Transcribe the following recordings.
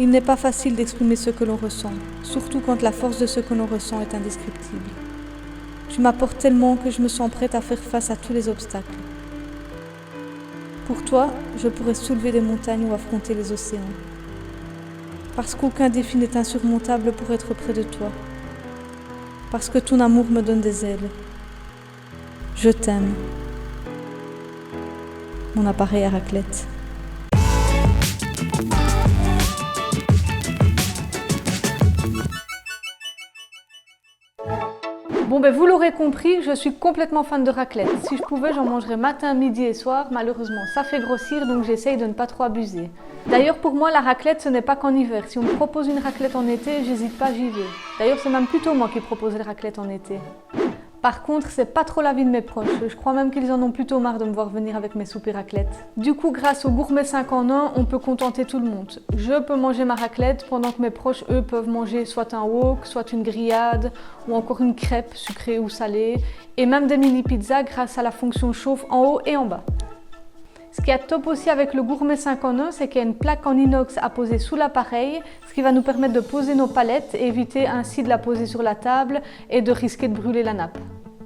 Il n'est pas facile d'exprimer ce que l'on ressent, surtout quand la force de ce que l'on ressent est indescriptible. Tu m'apportes tellement que je me sens prête à faire face à tous les obstacles. Pour toi, je pourrais soulever des montagnes ou affronter les océans. Parce qu'aucun défi n'est insurmontable pour être près de toi. Parce que ton amour me donne des ailes. Je t'aime. Mon appareil à raclette. Bon vous l'aurez compris, je suis complètement fan de raclette. Si je pouvais, j'en mangerais matin, midi et soir. Malheureusement, ça fait grossir, donc j'essaye de ne pas trop abuser. D'ailleurs, pour moi, la raclette, ce n'est pas qu'en hiver. Si on me propose une raclette en été, j'hésite pas, j'y vais. D'ailleurs, c'est même plutôt moi qui propose la raclette en été. Par contre, c'est pas trop l'avis de mes proches. Je crois même qu'ils en ont plutôt marre de me voir venir avec mes soupes et raclettes. Du coup, grâce au gourmet 5 en 1, on peut contenter tout le monde. Je peux manger ma raclette pendant que mes proches, eux, peuvent manger soit un wok, soit une grillade, ou encore une crêpe sucrée ou salée, et même des mini pizzas grâce à la fonction chauffe en haut et en bas. Ce qui est top aussi avec le gourmet 5 en 1, c'est qu'il y a une plaque en inox à poser sous l'appareil, ce qui va nous permettre de poser nos palettes et éviter ainsi de la poser sur la table et de risquer de brûler la nappe.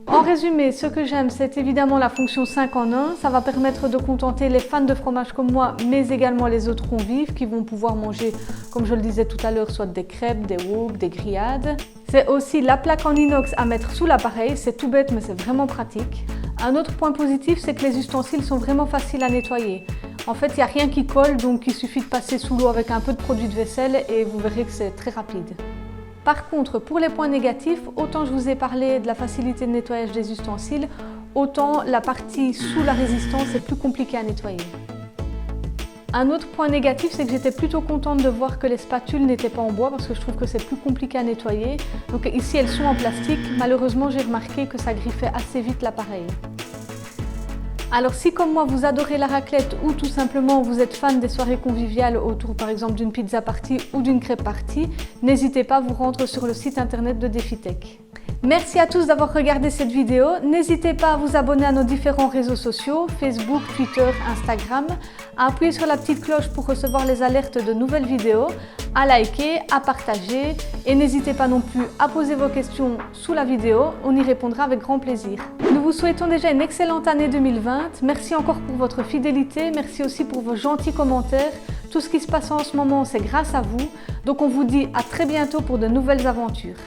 En résumé, ce que j'aime, c'est évidemment la fonction 5 en 1. Ça va permettre de contenter les fans de fromage comme moi, mais également les autres convives qui vont pouvoir manger, comme je le disais tout à l'heure, soit des crêpes, des wok, des grillades. C'est aussi la plaque en inox à mettre sous l'appareil. C'est tout bête, mais c'est vraiment pratique. Un autre point positif, c'est que les ustensiles sont vraiment faciles à nettoyer. En fait, il n'y a rien qui colle, donc il suffit de passer sous l'eau avec un peu de produit de vaisselle et vous verrez que c'est très rapide. Par contre, pour les points négatifs, autant je vous ai parlé de la facilité de nettoyage des ustensiles, autant la partie sous la résistance est plus compliquée à nettoyer. Un autre point négatif, c'est que j'étais plutôt contente de voir que les spatules n'étaient pas en bois parce que je trouve que c'est plus compliqué à nettoyer. Donc ici, elles sont en plastique. Malheureusement, j'ai remarqué que ça griffait assez vite l'appareil. Alors si comme moi vous adorez la raclette ou tout simplement vous êtes fan des soirées conviviales autour par exemple d'une pizza party ou d'une crêpe party, n'hésitez pas à vous rendre sur le site internet de DefiTech. Merci à tous d'avoir regardé cette vidéo. N'hésitez pas à vous abonner à nos différents réseaux sociaux, Facebook, Twitter, Instagram, à appuyer sur la petite cloche pour recevoir les alertes de nouvelles vidéos, à liker, à partager et n'hésitez pas non plus à poser vos questions sous la vidéo, on y répondra avec grand plaisir. Nous vous souhaitons déjà une excellente année 2020. Merci encore pour votre fidélité, merci aussi pour vos gentils commentaires. Tout ce qui se passe en ce moment, c'est grâce à vous. Donc on vous dit à très bientôt pour de nouvelles aventures.